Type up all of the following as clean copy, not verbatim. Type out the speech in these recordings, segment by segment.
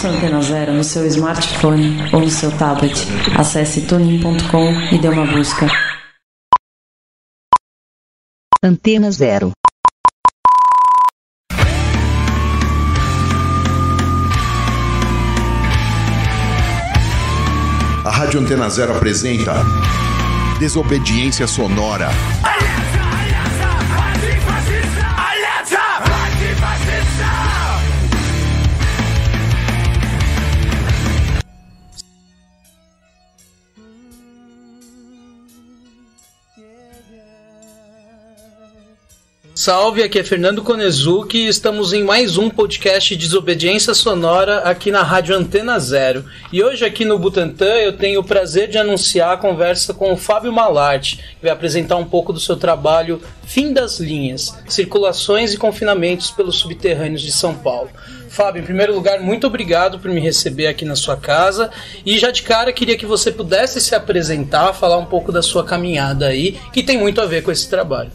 Ouça a Antena Zero no seu smartphone ou no seu tablet. Acesse tunin.com e dê uma busca. Antena Zero. A Rádio Antena Zero apresenta Desobediência Sonora. Salve, aqui é Fernando Konezuki e estamos em mais um podcast de Desobediência Sonora aqui na Rádio Antena Zero. E hoje aqui no Butantã eu tenho o prazer de anunciar a conversa com o Fábio Malarte, que vai apresentar um pouco do seu trabalho Fim das Linhas, Circulações e Confinamentos pelos Subterrâneos de São Paulo. Fábio, em primeiro lugar, muito obrigado por me receber aqui na sua casa e já de cara queria que você pudesse se apresentar, falar um pouco da sua caminhada aí, que tem muito a ver com esse trabalho.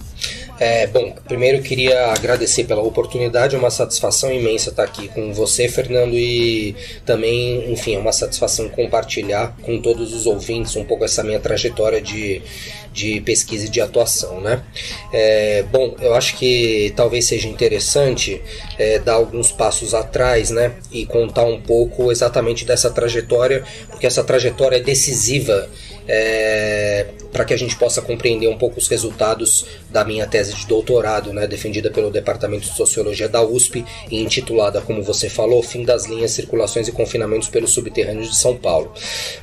Bom, primeiro eu queria agradecer pela oportunidade, é uma satisfação imensa estar aqui com você, Fernando, e também, enfim, é uma satisfação compartilhar com todos os ouvintes um pouco essa minha trajetória de pesquisa e de atuação, né? Bom, eu acho que talvez seja interessante dar alguns passos atrás, né, e contar um pouco exatamente dessa trajetória, porque essa trajetória é decisiva para que a gente possa compreender um pouco os resultados da minha tese de doutorado, né, defendida pelo Departamento de Sociologia da USP e intitulada, como você falou, Fim das Linhas, Circulações e Confinamentos pelos Subterrâneos de São Paulo.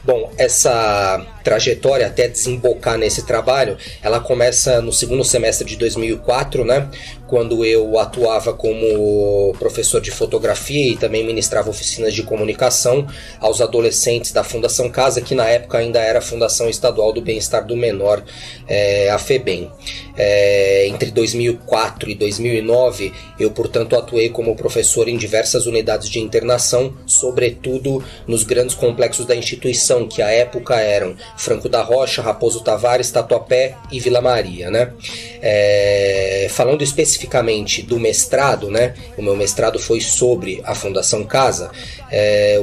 Bom, essa trajetória até desembocar nesse trabalho, ela começa no segundo semestre de 2004, né, quando eu atuava como professor de fotografia e também ministrava oficinas de comunicação aos adolescentes da Fundação Casa, que na época ainda era a Fundação Estadual do Bem-Estar do Menor, a FEBEM. Entre 2004 e 2009, eu, portanto, atuei como professor em diversas unidades de internação, sobretudo nos grandes complexos da instituição, que à época eram Franco da Rocha, Raposo Tavares, Tatuapé e Vila Maria, né? Falando especificamente do mestrado, né? O meu mestrado foi sobre a Fundação Casa.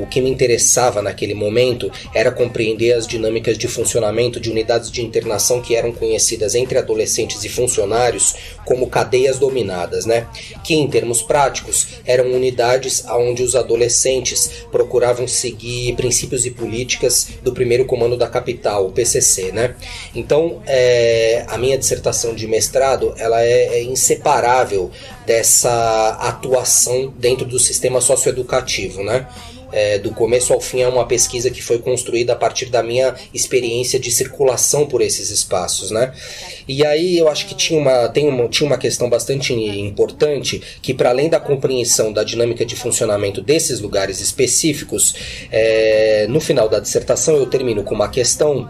O que me interessava naquele momento era compreender as dinâmicas de funcionamento de unidades de internação que eram conhecidas entre adolescentes e funcionários como cadeias dominadas, né? Que em termos práticos eram unidades onde os adolescentes procuravam seguir princípios e políticas do primeiro comando da capital, o PCC, né? Então, a minha dissertação de mestrado, ela é inseparável dessa atuação dentro do sistema socioeducativo, né? Do começo ao fim é uma pesquisa que foi construída a partir da minha experiência de circulação por esses espaços, né? E aí eu acho que tinha uma questão bastante importante, que para além da compreensão da dinâmica de funcionamento desses lugares específicos, no final da dissertação eu termino com uma questão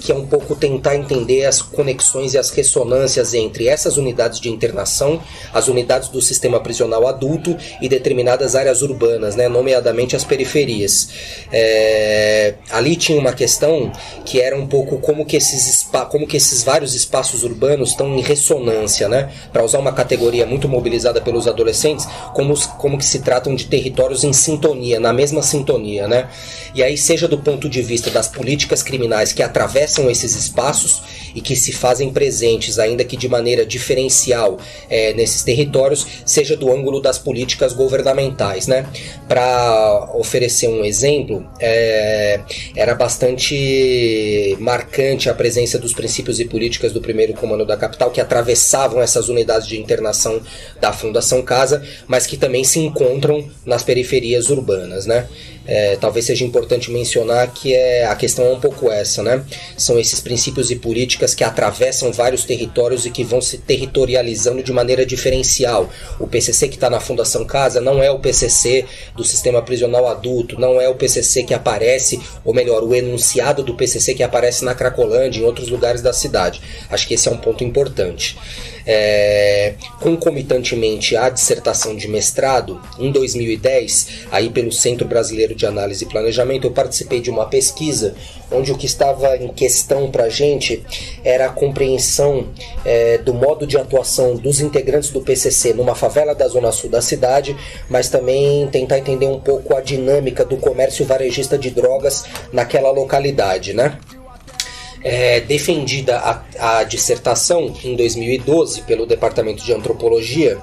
que é um pouco tentar entender as conexões e as ressonâncias entre essas unidades de internação, as unidades do sistema prisional adulto e determinadas áreas urbanas, né, nomeadamente as periferias. Ali tinha uma questão que era um pouco como que esses vários espaços urbanos estão em ressonância, né, para usar uma categoria muito mobilizada pelos adolescentes, como que se tratam de territórios em sintonia, na mesma sintonia, né? E aí, seja do ponto de vista das políticas criminais que atravessam esses espaços e que se fazem presentes, ainda que de maneira diferencial, nesses territórios, seja do ângulo das políticas governamentais, né? Para oferecer um exemplo, era bastante marcante a presença dos princípios e políticas do primeiro comando da capital, que atravessavam essas unidades de internação da Fundação Casa, mas que também se encontram nas periferias urbanas, né? Talvez seja importante mencionar que a questão é um pouco essa, né? São esses princípios e políticas que atravessam vários territórios e que vão se territorializando de maneira diferencial. O PCC que está na Fundação Casa não é o PCC do sistema prisional adulto, não é o PCC que aparece, ou melhor, o enunciado do PCC que aparece na Cracolândia e em outros lugares da cidade. Acho que esse é um ponto importante. Concomitantemente à dissertação de mestrado, em 2010, aí pelo Centro Brasileiro de Análise e Planejamento, eu participei de uma pesquisa onde o que estava em questão para a gente era a compreensão do modo de atuação dos integrantes do PCC numa favela da zona sul da cidade, mas também tentar entender um pouco a dinâmica do comércio varejista de drogas naquela localidade, né? Defendida a dissertação em 2012 pelo Departamento de Antropologia,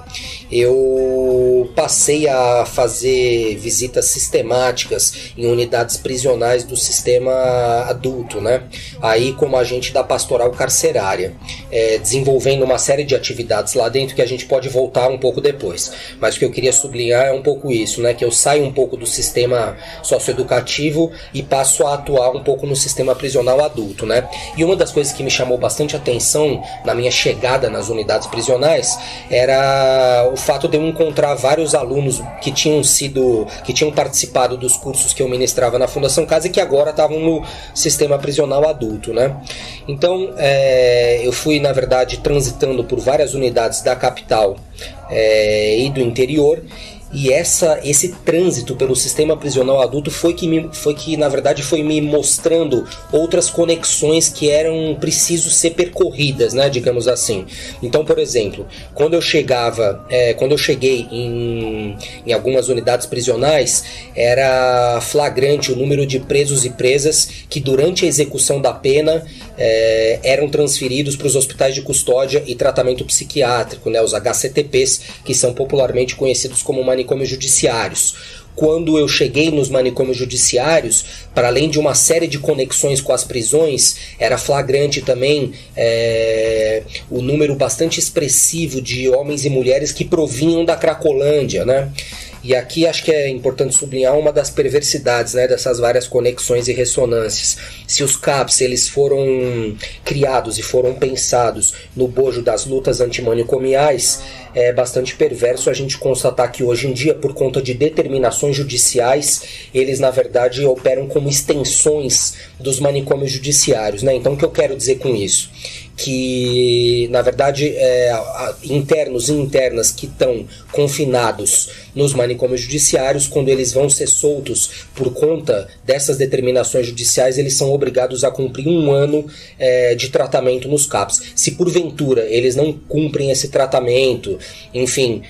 eu passei a fazer visitas sistemáticas em unidades prisionais do sistema adulto, né? Aí como agente da pastoral carcerária, desenvolvendo uma série de atividades lá dentro que a gente pode voltar um pouco depois. Mas o que eu queria sublinhar é um pouco isso, né? Que eu saio um pouco do sistema socioeducativo e passo a atuar um pouco no sistema prisional adulto, né? E uma das coisas que me chamou bastante atenção na minha chegada nas unidades prisionais era o fato de eu encontrar vários alunos que tinham participado dos cursos que eu ministrava na Fundação Casa e que agora estavam no sistema prisional adulto, né? Então, eu fui, na verdade, transitando por várias unidades da capital e do interior. E esse trânsito pelo sistema prisional adulto foi que na verdade foi me mostrando outras conexões que eram preciso ser percorridas, né, digamos assim. Então, por exemplo, quando eu cheguei em algumas unidades prisionais, era flagrante o número de presos e presas que durante a execução da pena eram transferidos para os hospitais de custódia e tratamento psiquiátrico, né, os HCTPs, que são popularmente conhecidos como manicômios judiciários. Quando eu cheguei nos manicômios judiciários, para além de uma série de conexões com as prisões, era flagrante também o número bastante expressivo de homens e mulheres que provinham da Cracolândia, né? E aqui acho que é importante sublinhar uma das perversidades, né, dessas várias conexões e ressonâncias. Se os CAPs eles foram criados e foram pensados no bojo das lutas antimanicomiais, é bastante perverso a gente constatar que hoje em dia, por conta de determinações judiciais, eles na verdade operam como extensões dos manicômios judiciários, né? Então o que eu quero dizer com isso? Que na verdade internos e internas que estão confinados nos manicômios judiciários, quando eles vão ser soltos por conta dessas determinações judiciais, eles são obrigados a cumprir 1 ano de tratamento nos CAPs. Se porventura eles não cumprem esse tratamento, enfim,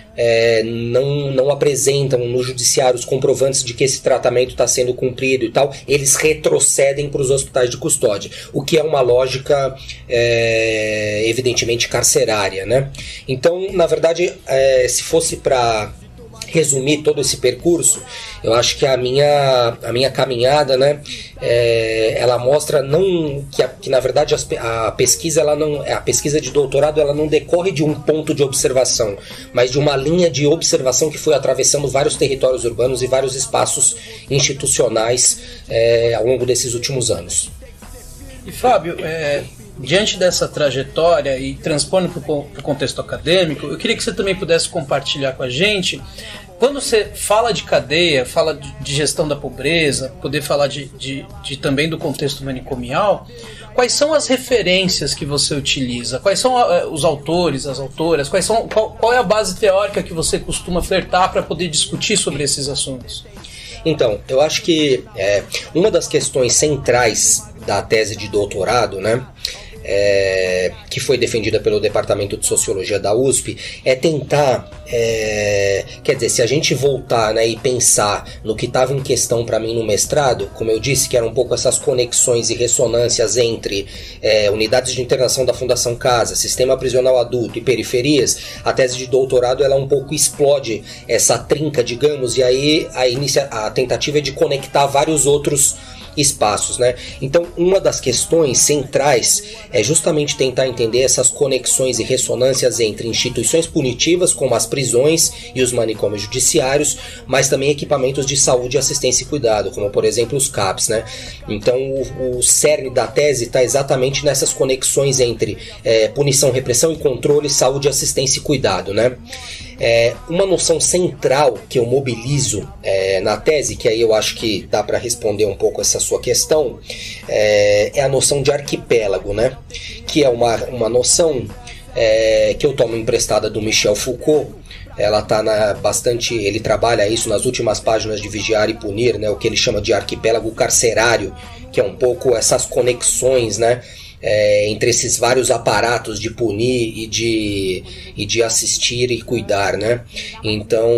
não apresentam no judiciário os comprovantes de que esse tratamento está sendo cumprido e tal, eles retrocedem para os hospitais de custódia, o que é uma lógica evidentemente carcerária, né? Então, na verdade, se fosse para resumir todo esse percurso, eu acho que a minha caminhada, né, ela mostra que na verdade a pesquisa de doutorado ela não decorre de um ponto de observação, mas de uma linha de observação que foi atravessando vários territórios urbanos e vários espaços institucionais ao longo desses últimos anos. E Fábio, diante dessa trajetória e transpondo para o contexto acadêmico, eu queria que você também pudesse compartilhar com a gente, quando você fala de cadeia, fala de gestão da pobreza, poder falar também do contexto manicomial, quais são as referências que você utiliza? Quais são os autores, as autoras? Qual é a base teórica que você costuma flertar para poder discutir sobre esses assuntos? Então, eu acho que uma das questões centrais da tese de doutorado, né, que foi defendida pelo Departamento de Sociologia da USP, é tentar, quer dizer, se a gente voltar, né, e pensar no que estava em questão para mim no mestrado, como eu disse, que eram um pouco essas conexões e ressonâncias entre unidades de internação da Fundação Casa, sistema prisional adulto e periferias, a tese de doutorado ela um pouco explode essa trinca, digamos, e aí a tentativa é de conectar vários outros espaços, né? Então, uma das questões centrais é justamente tentar entender essas conexões e ressonâncias entre instituições punitivas, como as prisões e os manicômios judiciários, mas também equipamentos de saúde, assistência e cuidado, como por exemplo os CAPs, né? Então, o cerne da tese está exatamente nessas conexões entre punição, repressão e controle, saúde, assistência e cuidado, né? Uma noção central que eu mobilizo na tese, que aí eu acho que dá para responder um pouco essa sua questão, é a noção de arquipélago, né? Que é uma noção que eu tomo emprestada do Michel Foucault. Ela tá ele trabalha isso nas últimas páginas de Vigiar e Punir, né, o que ele chama de arquipélago carcerário, que é um pouco essas conexões, né, entre esses vários aparatos de punir e de assistir e cuidar, né? Então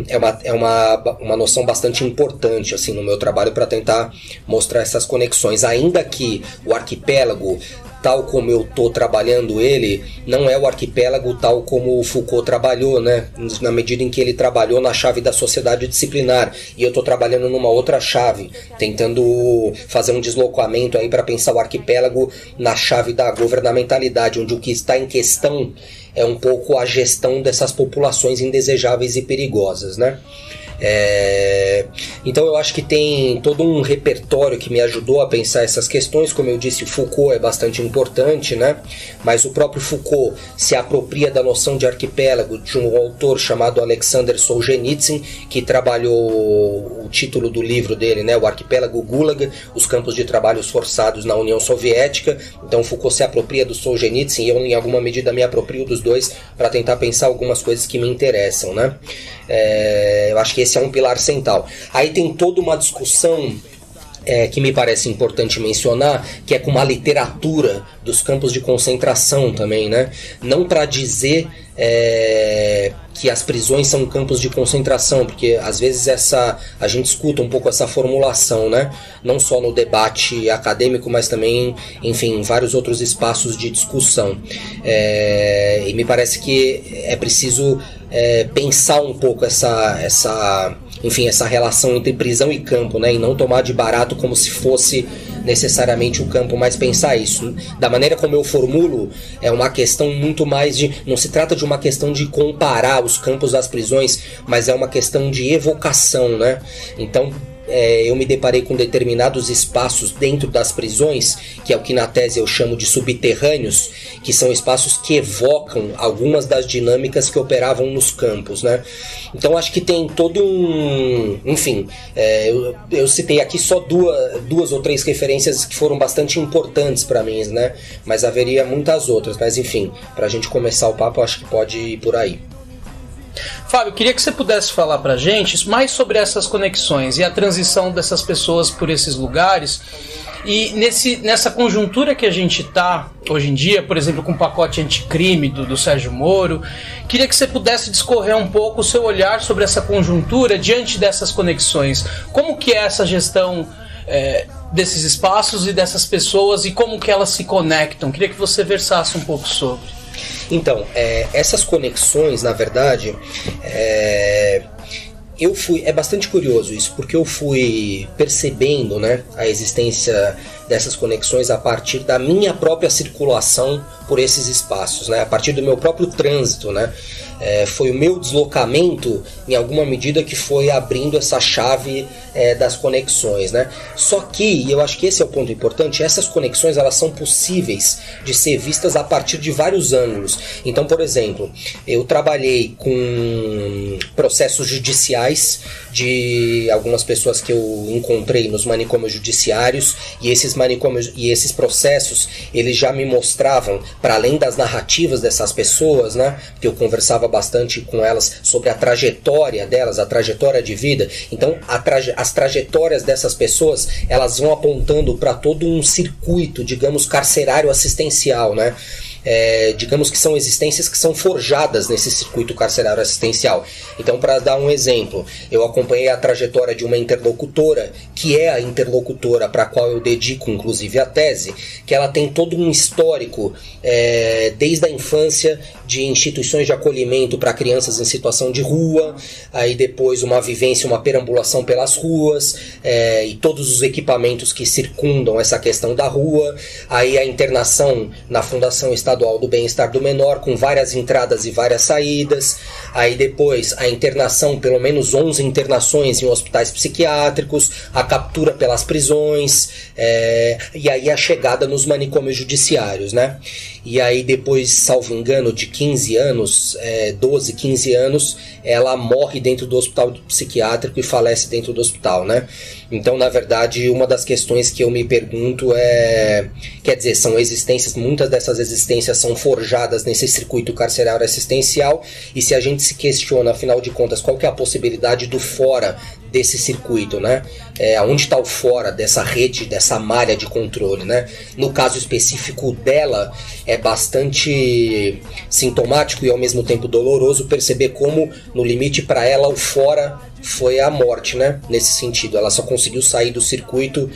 é uma noção bastante importante assim no meu trabalho para tentar mostrar essas conexões, ainda que o arquipélago, tal como eu estou trabalhando ele, não é o arquipélago tal como o Foucault trabalhou, né? Na medida em que ele trabalhou na chave da sociedade disciplinar, e eu estou trabalhando numa outra chave, tentando fazer um deslocamento aí para pensar o arquipélago na chave da governamentalidade, onde o que está em questão é um pouco a gestão dessas populações indesejáveis e perigosas, né? Então eu acho que tem todo um repertório que me ajudou a pensar essas questões. Como eu disse, o Foucault é bastante importante, né? Mas o próprio Foucault se apropria da noção de arquipélago de um autor chamado Alexander Solzhenitsyn, que trabalhou o título do livro dele, né? O Arquipélago Gulag, os campos de trabalhos forçados na União Soviética. Então Foucault se apropria do Solzhenitsyn e eu em alguma medida me aproprio dos dois para tentar pensar algumas coisas que me interessam, né? Eu acho que esse é um pilar central. Aí tem toda uma discussão que me parece importante mencionar, que é com uma literatura dos campos de concentração também, né? Não para dizer que as prisões são campos de concentração, porque às vezes a gente escuta um pouco essa formulação, né? Não só no debate acadêmico, mas também, enfim, em vários outros espaços de discussão. E me parece que é preciso pensar um pouco essa relação entre prisão e campo, né? E não tomar de barato como se fosse necessariamente o campo, mas pensar isso. Da maneira como eu formulo, é uma questão muito mais de... Não se trata de uma questão de comparar os campos das prisões, mas é uma questão de evocação, né? Então, eu me deparei com determinados espaços dentro das prisões, que é o que na tese eu chamo de subterrâneos, que são espaços que evocam algumas das dinâmicas que operavam nos campos, né? Então acho que tem todo um... Enfim, eu citei aqui só duas ou três referências que foram bastante importantes para mim, né? Mas haveria muitas outras, mas enfim, para a gente começar o papo, acho que pode ir por aí. Fábio, queria que você pudesse falar pra gente mais sobre essas conexões e a transição dessas pessoas por esses lugares. E nessa conjuntura que a gente está hoje em dia, por exemplo, com o pacote anticrime do Sérgio Moro, queria que você pudesse discorrer um pouco o seu olhar sobre essa conjuntura diante dessas conexões. Como que é essa gestão desses espaços e dessas pessoas e como que elas se conectam? Queria que você versasse um pouco sobre. Então, essas conexões, na verdade, é bastante curioso isso, porque eu fui percebendo, né, a existência dessas conexões a partir da minha própria circulação por esses espaços, né, a partir do meu próprio trânsito, né. Foi o meu deslocamento, em alguma medida, que foi abrindo essa chave das conexões, né? Só que, e eu acho que esse é o ponto importante, essas conexões elas são possíveis de ser vistas a partir de vários ângulos. Então, por exemplo, eu trabalhei com processos judiciais de algumas pessoas que eu encontrei nos manicômios judiciários, e esses processos, eles já me mostravam, para além das narrativas dessas pessoas, né? Porque eu conversava bastante com elas sobre a trajetória delas, a trajetória de vida. Então, as trajetórias dessas pessoas, elas vão apontando para todo um circuito, digamos, carcerário assistencial, né? Digamos que são existências que são forjadas nesse circuito carcerário assistencial. Então, para dar um exemplo, eu acompanhei a trajetória de uma interlocutora, que é a interlocutora para a qual eu dedico inclusive a tese, que ela tem todo um histórico desde a infância de instituições de acolhimento para crianças em situação de rua, aí depois uma vivência, uma perambulação pelas ruas, e todos os equipamentos que circundam essa questão da rua, aí a internação na Fundação Estadual do Bem-Estar do Menor, com várias entradas e várias saídas, aí depois a internação, pelo menos 11 internações em hospitais psiquiátricos, a captura pelas prisões, e aí a chegada nos manicômios judiciários, né? E aí depois, salvo engano, de 15 anos, 12, 15 anos, ela morre dentro do hospital psiquiátrico e falece dentro do hospital, né? Então, na verdade, uma das questões que eu me pergunto quer dizer, são existências, muitas dessas existências são forjadas nesse circuito carcerário assistencial, e se a gente se questiona, afinal de contas, qual que é a possibilidade do fora desse circuito, né? Onde está o fora dessa rede, dessa malha de controle, né? No caso específico dela, é bastante sintomático e ao mesmo tempo doloroso perceber como, no limite para ela, o fora foi a morte, né? Nesse sentido, ela só conseguiu sair do circuito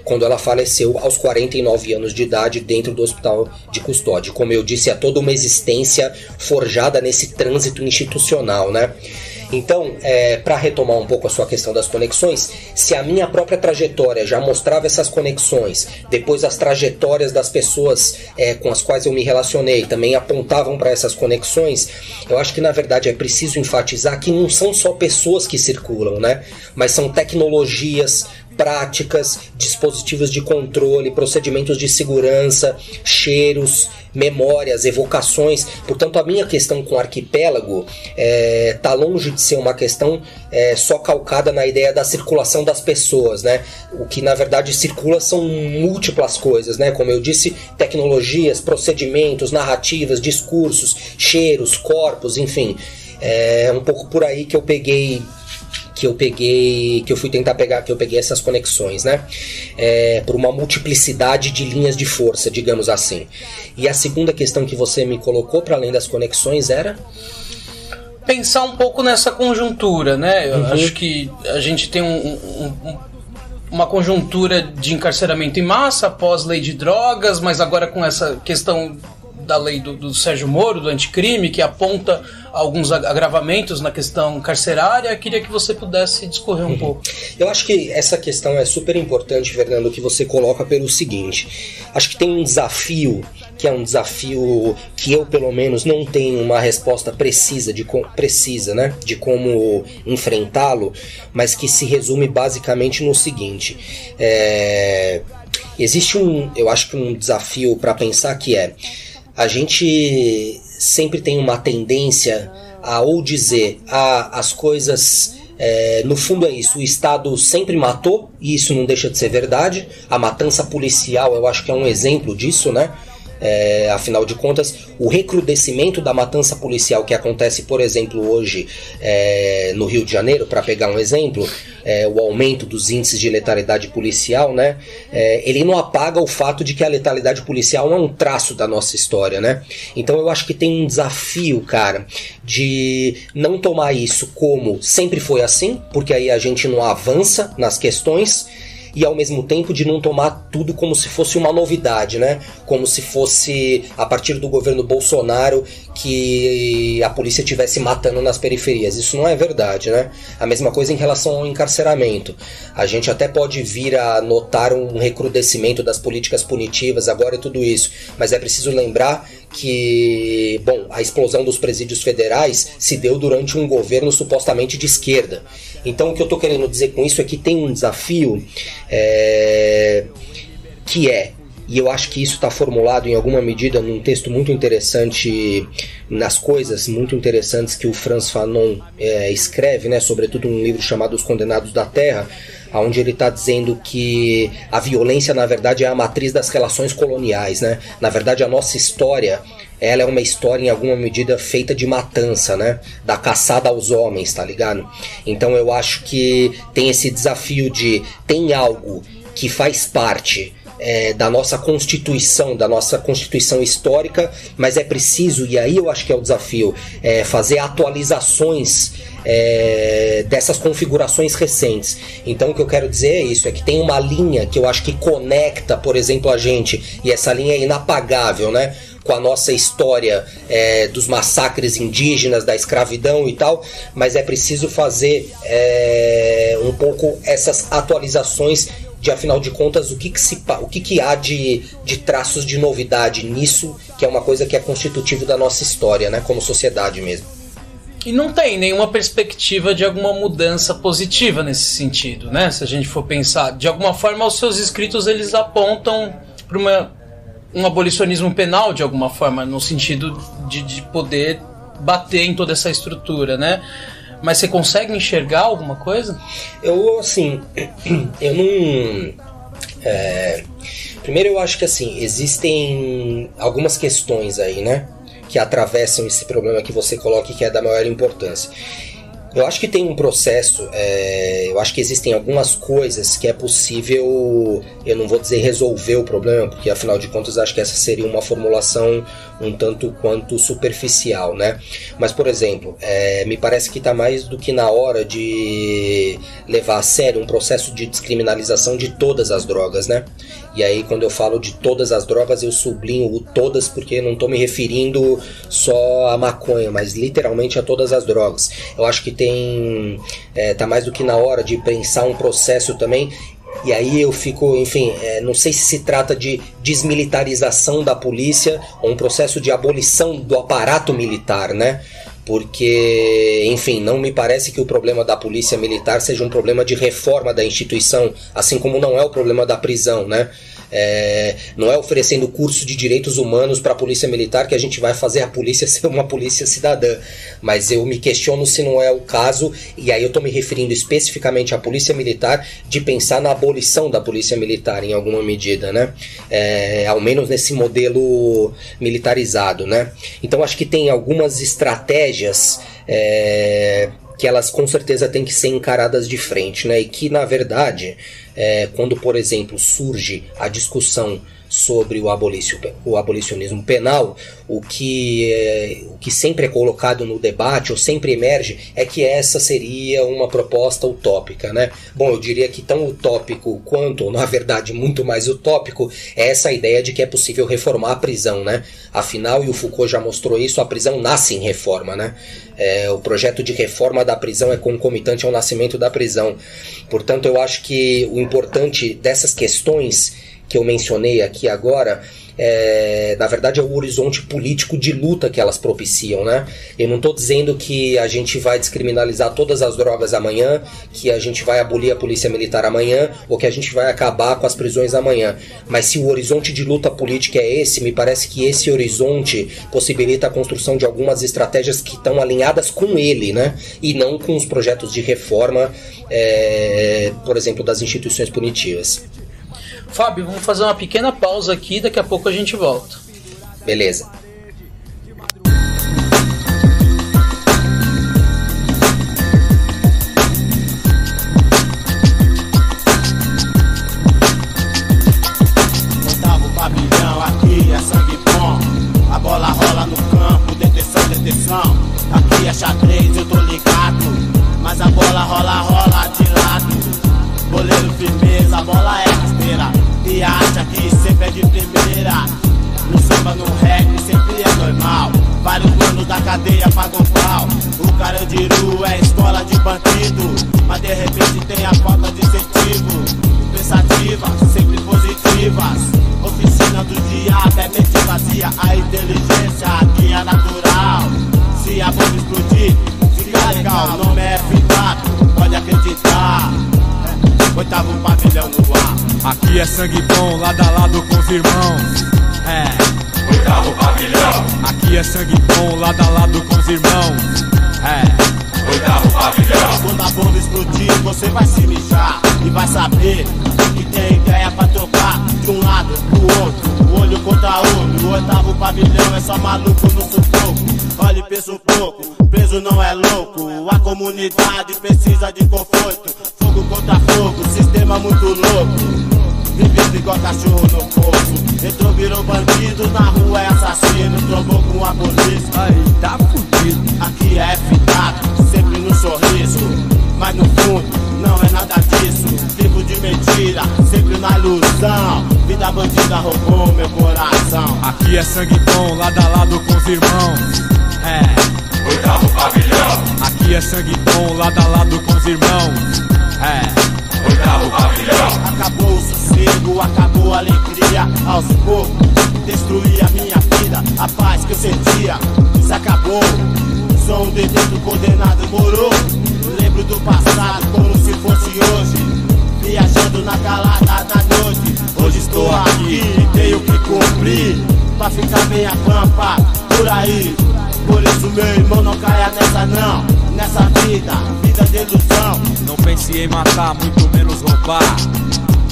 quando ela faleceu aos 49 anos de idade dentro do hospital de custódia. Como eu disse, é toda uma existência forjada nesse trânsito institucional, né? Então, para retomar um pouco a sua questão das conexões, se a minha própria trajetória já mostrava essas conexões, depois as trajetórias das pessoas com as quais eu me relacionei também apontavam para essas conexões, eu acho que na verdade é preciso enfatizar que não são só pessoas que circulam, né? Mas são tecnologias, práticas, dispositivos de controle, procedimentos de segurança, cheiros, memórias, evocações. Portanto, a minha questão com o arquipélago está longe de ser uma questão só calcada na ideia da circulação das pessoas, né? O que na verdade circula são múltiplas coisas, né? Como eu disse, tecnologias, procedimentos, narrativas, discursos, cheiros, corpos, enfim. É um pouco por aí que eu peguei essas conexões, né? Por uma multiplicidade de linhas de força, digamos assim. E a segunda questão que você me colocou, para além das conexões, era? Pensar um pouco nessa conjuntura, né? Eu acho que a gente tem uma conjuntura de encarceramento em massa após lei de drogas, mas agora com essa questão da lei do Sérgio Moro, do anticrime, que aponta alguns agravamentos na questão carcerária. Queria que você pudesse discorrer um pouco. Eu acho que essa questão é super importante, Fernando, que você coloca pelo seguinte: acho que tem um desafio, que é um desafio que eu, pelo menos, não tenho uma resposta precisa, né, de como enfrentá-lo, mas que se resume basicamente no seguinte: existe eu acho que um desafio para pensar que a gente sempre tem uma tendência a ou dizer as coisas, no fundo é isso, o Estado sempre matou, e isso não deixa de ser verdade. A matança policial eu acho que é um exemplo disso, né? Afinal de contas, o recrudescimento da matança policial que acontece, por exemplo, hoje no Rio de Janeiro, para pegar um exemplo, o aumento dos índices de letalidade policial, né? Ele não apaga o fato de que a letalidade policial é um traço da nossa história, né? Então eu acho que tem um desafio, cara, de não tomar isso como sempre foi assim, porque aí a gente não avança nas questões, e ao mesmo tempo de não tomar tudo como se fosse uma novidade, né? Como se fosse a partir do governo Bolsonaro que a polícia estivesse matando nas periferias. Isso não é verdade, né? A mesma coisa em relação ao encarceramento. A gente até pode vir a notar um recrudescimento das políticas punitivas agora e tudo isso, mas é preciso lembrar que, a explosão dos presídios federais se deu durante um governo supostamente de esquerda. Então o que eu estou querendo dizer com isso é que tem um desafio e eu acho que isso está formulado em alguma medida num texto muito interessante, nas coisas muito interessantes que o Frantz Fanon escreve, né, sobretudo num livro chamado Os Condenados da Terra, onde ele está dizendo que a violência, na verdade, é a matriz das relações coloniais, né? Na verdade, a nossa história, ela é uma história, em alguma medida, feita de matança, né? Da caçada aos homens, tá ligado? Então eu acho que tem esse desafio tem algo que faz parte da nossa constituição histórica, mas é preciso, e aí eu acho que é o desafio, fazer atualizações dessas configurações recentes. Então o que eu quero dizer é isso, é que tem uma linha que eu acho que conecta, por exemplo, a gente, e essa linha é inapagável, né, com a nossa história dos massacres indígenas, da escravidão e tal, mas é preciso fazer um pouco essas atualizações de, afinal de contas, o que há de traços de novidade nisso, que é uma coisa que é constitutivo da nossa história, né, como sociedade mesmo. E não tem nenhuma perspectiva de alguma mudança positiva nesse sentido, né? Se a gente for pensar, de alguma forma os seus escritos eles apontam para uma um abolicionismo penal de alguma forma, no sentido de poder bater em toda essa estrutura, né? Mas você consegue enxergar alguma coisa? Eu não... Primeiro eu acho que assim, existem algumas questões aí, né? Que atravessam esse problema que você coloca e que é da maior importância. Eu acho que tem um processo, eu acho que existem algumas coisas que é possível, eu não vou dizer resolver o problema, porque afinal de contas acho que essa seria uma formulação um tanto quanto superficial, né? Mas, por exemplo, me parece que está mais do que na hora de levar a sério um processo de descriminalização de todas as drogas, né? E aí, quando eu falo de todas as drogas, eu sublinho o todas porque eu não estou me referindo só à maconha, mas literalmente a todas as drogas. Eu acho que tá mais do que na hora de pensar um processo também. E aí eu fico, enfim, não sei se trata de desmilitarização da polícia ou um processo de abolição do aparato militar, né? Porque, enfim, não me parece que o problema da polícia militar seja um problema de reforma da instituição, assim como não é o problema da prisão, né? Não é oferecendo curso de direitos humanos para a polícia militar que a gente vai fazer a polícia ser uma polícia cidadã, mas eu me questiono se não é o caso, e aí eu estou me referindo especificamente à polícia militar, de pensar na abolição da polícia militar em alguma medida, né? Ao menos nesse modelo militarizado, né? Então acho que tem algumas estratégias que elas com certeza têm que ser encaradas de frente, né? E que na verdade, quando por exemplo surge a discussão sobre o abolicionismo penal, o que sempre é colocado no debate, ou sempre emerge, é que essa seria uma proposta utópica, né? Bom, eu diria que tão utópico quanto, na verdade muito mais utópico, é essa ideia de que é possível reformar a prisão, né? Afinal, e o Foucault já mostrou isso, a prisão nasce em reforma, né? O projeto de reforma da prisão é concomitante ao nascimento da prisão. Portanto, eu acho que o importante dessas questões que eu mencionei aqui agora, na verdade é o horizonte político de luta que elas propiciam, né? Eu não estou dizendo que a gente vai descriminalizar todas as drogas amanhã, que a gente vai abolir a polícia militar amanhã, ou que a gente vai acabar com as prisões amanhã, mas se o horizonte de luta política é esse, me parece que esse horizonte possibilita a construção de algumas estratégias que estão alinhadas com ele, né? E não com os projetos de reforma, por exemplo, das instituições punitivas. Fábio, vamos fazer uma pequena pausa aqui, daqui a pouco a gente volta. Beleza. Oitavo pavilhão, aqui é sangue bom. A bola rola no campo, detenção. Aqui é xadrez, eu tô ligado. Mas a bola rola de lado. Goleiro firmeza, a bola é rasteira. E acha que sempre é de primeira. No samba, no reggae, sempre é normal. Vários manos da cadeia pagam pau. O Carandiru é escola de bandido, mas de repente tem a falta de incentivo. Pensativas, sempre positivas. Oficina do diabo é mente vazia. A inteligência aqui é natural. Se a bomba explodir, fica legal. O nome é Fidado, pode acreditar. Oitavo pavilhão no ar. Aqui é sangue bom, lado a lado com os irmãos. Oitavo pavilhão. Aqui é sangue bom, lado a lado com os irmãos. Oitavo pavilhão. Quando a bomba explodir, você vai se mijar e vai saber que tem ideia pra trocar de um lado pro outro, olho contra olho. O oitavo pavilhão é só maluco no sufoco. Olha e pensa um pouco, preso não é louco. A comunidade precisa de conforto. Fogo contra fogo, sistema muito louco. Vivendo igual cachorro no fogo. Entrou, virou bandido, na rua é assassino. Trombou com a polícia, Aí tá fudido. aqui é fitado, sempre no sorriso. Mas no fundo, não é nada disso. Vivo de mentira, sempre na ilusão. Vida bandida roubou meu coração. Aqui é sangue bom, lado a lado com os irmãos. Oitavo pavilhão. Aqui é sangue bom, lado a lado com os irmãos. Oitavo pavilhão. Acabou o sossego, acabou a alegria. Aos poucos, destruí a minha vida. A paz que eu sentia, se acabou. Sou um detento condenado, morou. Lembro do passado como se fosse hoje. Viajando na calada da noite. Hoje estou aqui e tenho que cumprir pra ficar bem a pampa por aí. Por isso, meu irmão, não caia nessa não. Nessa vida de ilusão. Não pense em matar, muito menos roubar.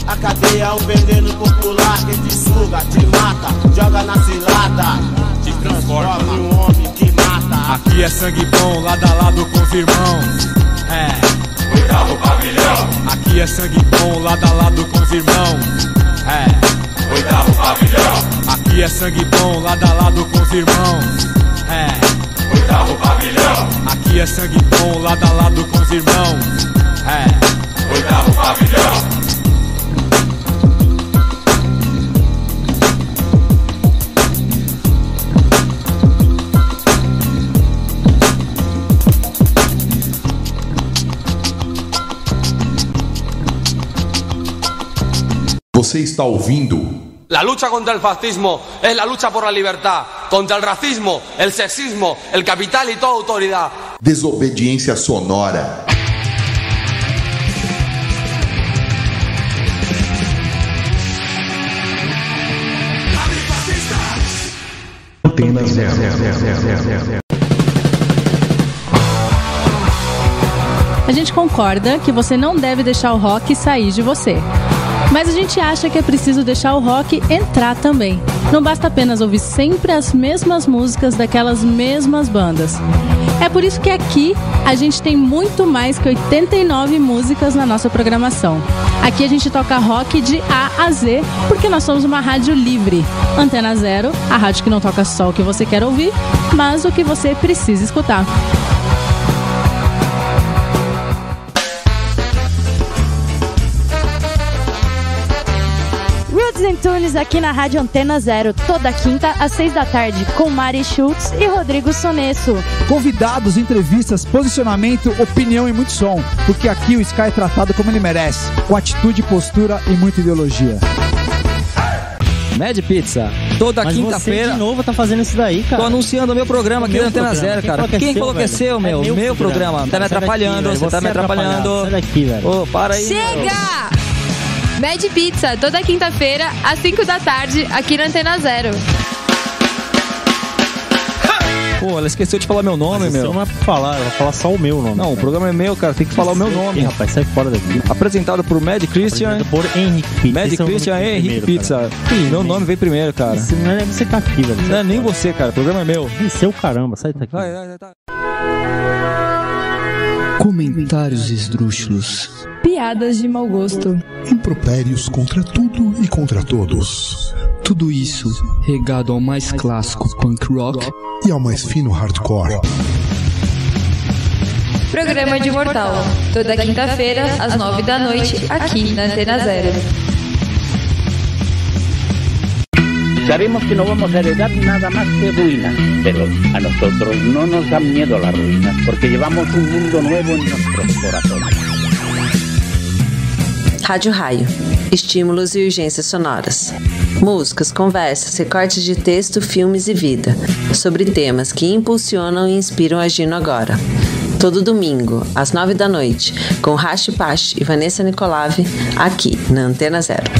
A cadeia é um veneno popular que te suga, te mata, joga na cilada, te transforma em um homem que mata. Aqui é sangue bom, lado a lado com os irmãos. É, oitavo pavilhão. Aqui é sangue bom, lado a lado com os irmãos. É, oitavo pavilhão. Aqui é sangue bom, lado a lado com os irmãos. É, oitavo pavilhão. Aqui é sangue bom, lado a lado com os irmãos. É, oitavo pavilhão. Você está ouvindo? La lucha contra el fascismo es la lucha por la libertad, contra el racismo, el sexismo, el capital y toda autoridad. Desobediência sonora. Antena Zero. A gente concorda que você não deve deixar o rock sair de você. Mas a gente acha que é preciso deixar o rock entrar também. Não basta apenas ouvir sempre as mesmas músicas daquelas mesmas bandas. É por isso que aqui a gente tem muito mais que 89 músicas na nossa programação. Aqui a gente toca rock de A a Z, porque nós somos uma rádio livre. Antena Zero, a rádio que não toca só o que você quer ouvir, mas o que você precisa escutar. Tunes aqui na Rádio Antena Zero, toda quinta às 6 da tarde, com Mari Schultz e Rodrigo Sonesso. Convidados, entrevistas, posicionamento, opinião e muito som, porque aqui o Sky é tratado como ele merece, com atitude, postura e muita ideologia. Mad Pizza, toda quinta-feira. Você de novo tá fazendo isso daí, cara. Tô anunciando o meu programa aqui na Antena Zero, cara. Quem falou que é seu, meu? É meu programa. Tá me atrapalhando, você tá me atrapalhando. Sai daqui, velho. Ô, para aí. Chega! Mad Pizza, toda quinta-feira, às 5 da tarde, aqui na Antena Zero. Pô, ela esqueceu de falar meu nome, meu. Não vai falar, ela vai falar só o meu nome. Não, o programa é meu, cara, tem que falar o meu nome. Rapaz, sai fora daqui. Apresentado por Mad Christian. Apresentado por Henrique Pizza. Mad Christian e Henrique Pizza. Meu nome veio primeiro, cara. Isso não é você tá aqui, velho. Não é nem você, cara, o programa é meu. Seu caramba, sai daqui. Vai. Comentários esdrúxulos. Piadas de mau gosto. Impropérios contra tudo e contra todos. Tudo isso regado ao mais clássico punk rock e ao mais fino hardcore. Programa de Mortal, toda quinta-feira, às 9 da noite, aqui na Antena Zero. Sabemos que no vamos a heredar nada más que ruinas, pero a nosotros no nos dan miedo las ruinas, porque llevamos un mundo nuevo en nuestros corazones. Rádio Raio. Estímulos e urgências sonoras. Músicas, conversas, recortes de texto, filmes e vida. Sobre temas que impulsionam e inspiram agindo agora. Todo domingo, às 9 da noite, com Rashi Pash e Vanessa Nicolave, aqui na Antena Zero.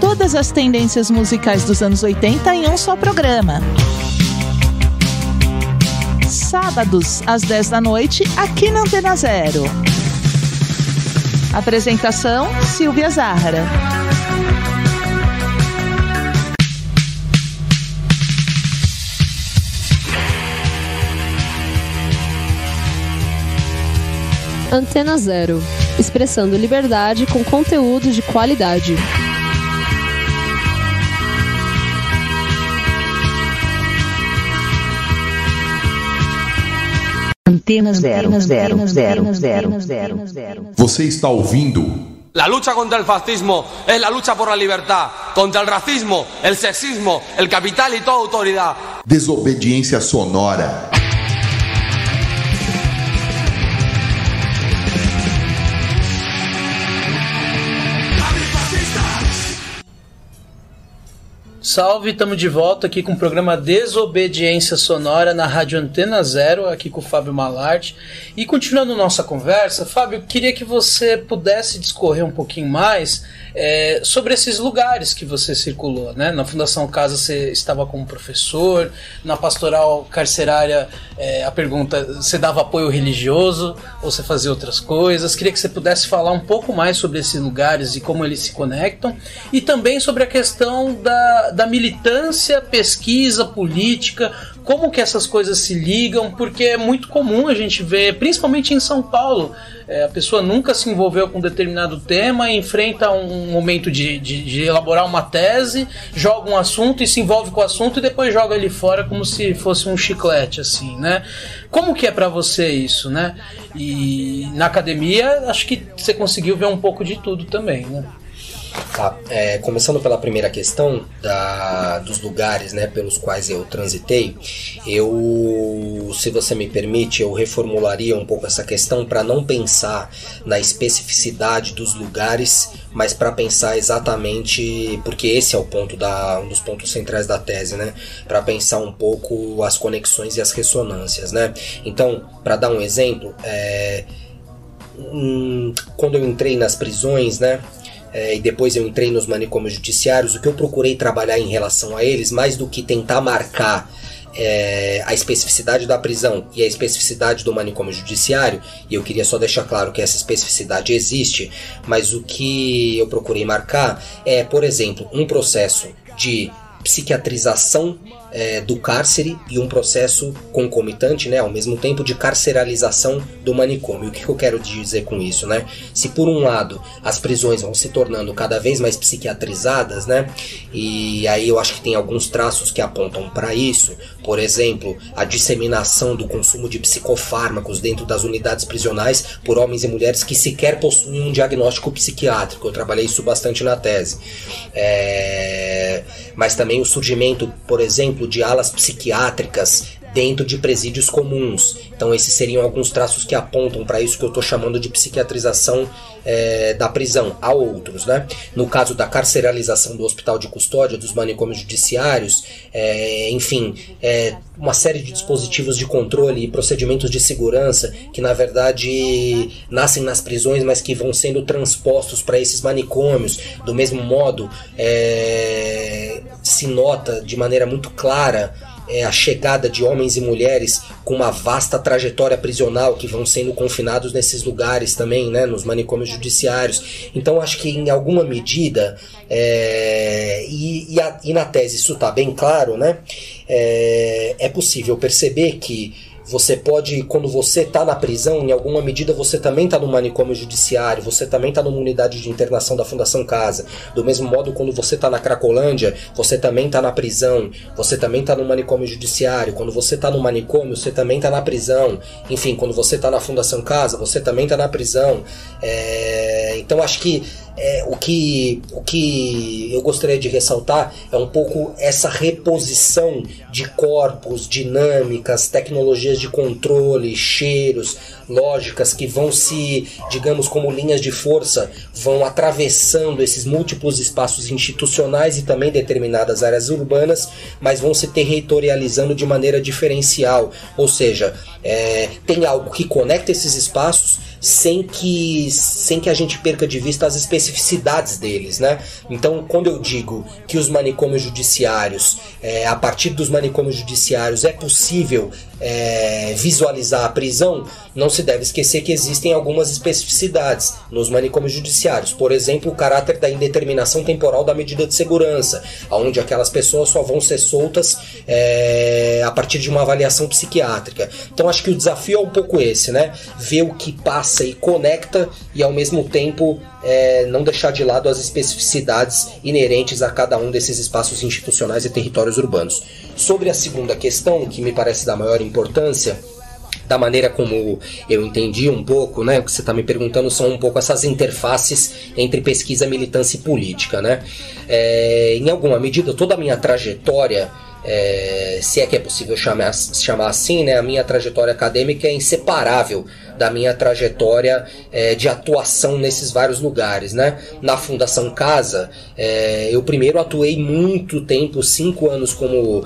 Todas as tendências musicais dos anos 80 em um só programa. Sábados, às 10 da noite, aqui na Antena Zero. Apresentação, Silvia Zahara. Antena Zero. Expressando liberdade com conteúdo de qualidade. Antena Zero. Você está ouvindo? La lucha contra el fascismo es la lucha por la libertad, contra el racismo, el sexismo, el capital y toda autoridad. Desobediência sonora. Salve, estamos de volta aqui com o programa Desobediência Sonora na Rádio Antena Zero, aqui com o Fábio Malarte. E continuando nossa conversa, Fábio, queria que você pudesse discorrer um pouquinho mais sobre esses lugares que você circulou, né? Na Fundação Casa você estava como professor, na Pastoral Carcerária a pergunta, você dava apoio religioso ou você fazia outras coisas? Queria que você pudesse falar um pouco mais sobre esses lugares e como eles se conectam, e também sobre a questão da militância, pesquisa, política, como que essas coisas se ligam, porque é muito comum a gente ver, principalmente em São Paulo, a pessoa nunca se envolveu com um determinado tema, enfrenta um momento de elaborar uma tese, joga um assunto e se envolve com o assunto e depois joga ele fora como se fosse um chiclete, assim, né? Como que é pra você isso, né? E na academia, acho que você conseguiu ver um pouco de tudo também, né? Tá, começando pela primeira questão dos lugares, né, pelos quais eu transitei, se você me permite, eu reformularia um pouco essa questão para não pensar na especificidade dos lugares, mas para pensar exatamente, porque esse é o ponto um dos pontos centrais da tese, né, para pensar um pouco as conexões e as ressonâncias, né. Então, para dar um exemplo, quando eu entrei nas prisões, né, e depois eu entrei nos manicômios judiciários, o que eu procurei trabalhar em relação a eles, mais do que tentar marcar a especificidade da prisão e a especificidade do manicômio judiciário, e eu queria só deixar claro que essa especificidade existe, mas o que eu procurei marcar é, por exemplo, um processo de psiquiatrização do cárcere e um processo concomitante, né, ao mesmo tempo, de carceralização do manicômio. O que eu quero dizer com isso, né? Se por um lado as prisões vão se tornando cada vez mais psiquiatrizadas, né, e aí eu acho que tem alguns traços que apontam para isso, por exemplo, a disseminação do consumo de psicofármacos dentro das unidades prisionais por homens e mulheres que sequer possuem um diagnóstico psiquiátrico. Eu trabalhei isso bastante na tese. Mas também o surgimento, por exemplo, de alas psiquiátricas dentro de presídios comuns. Então esses seriam alguns traços que apontam para isso que eu estou chamando de psiquiatrização da prisão. Há outros, né? No caso da carceralização do hospital de custódia, dos manicômios judiciários, enfim, uma série de dispositivos de controle e procedimentos de segurança que na verdade nascem nas prisões, mas que vão sendo transpostos para esses manicômios. Do mesmo modo, se nota de maneira muito clara a chegada de homens e mulheres com uma vasta trajetória prisional que vão sendo confinados nesses lugares também, né, nos manicômios judiciários. Então acho que em alguma medida, e na tese isso está bem claro, né, é possível perceber que você pode, quando você está na prisão, em alguma medida você também está no manicômio judiciário, você também está numa unidade de internação da Fundação Casa. Do mesmo modo, quando você está na Cracolândia, você também está na prisão, você também está no manicômio judiciário. Quando você está no manicômio, você também está na prisão. Enfim, quando você está na Fundação Casa, você também está na prisão. Então acho que o que eu gostaria de ressaltar é um pouco essa reposição de corpos, dinâmicas, tecnologias de controle, cheiros, lógicas que vão se, digamos, como linhas de força, vão atravessando esses múltiplos espaços institucionais e também determinadas áreas urbanas, mas vão se territorializando de maneira diferencial, ou seja, tem algo que conecta esses espaços sem que a gente perca de vista as especificidades deles, né? Então, quando eu digo que os manicômios judiciários, a partir dos manicômios judiciários é possível visualizar a prisão, não se deve esquecer que existem algumas especificidades nos manicômios judiciários. Por exemplo, o caráter da indeterminação temporal da medida de segurança, onde aquelas pessoas só vão ser soltas a partir de uma avaliação psiquiátrica. Então acho que o desafio é um pouco esse, né? Ver o que passa e conecta e ao mesmo tempo não deixar de lado as especificidades inerentes a cada um desses espaços institucionais e territórios urbanos. Sobre a segunda questão, que me parece da maior importância, da maneira como eu entendi um pouco, né, o que você está me perguntando são um pouco essas interfaces entre pesquisa, militância e política, né? Em alguma medida, toda a minha trajetória se é que é possível chamar assim, né, a minha trajetória acadêmica é inseparável da minha trajetória de atuação nesses vários lugares, né? Na Fundação Casa, eu primeiro atuei muito tempo, 5 anos como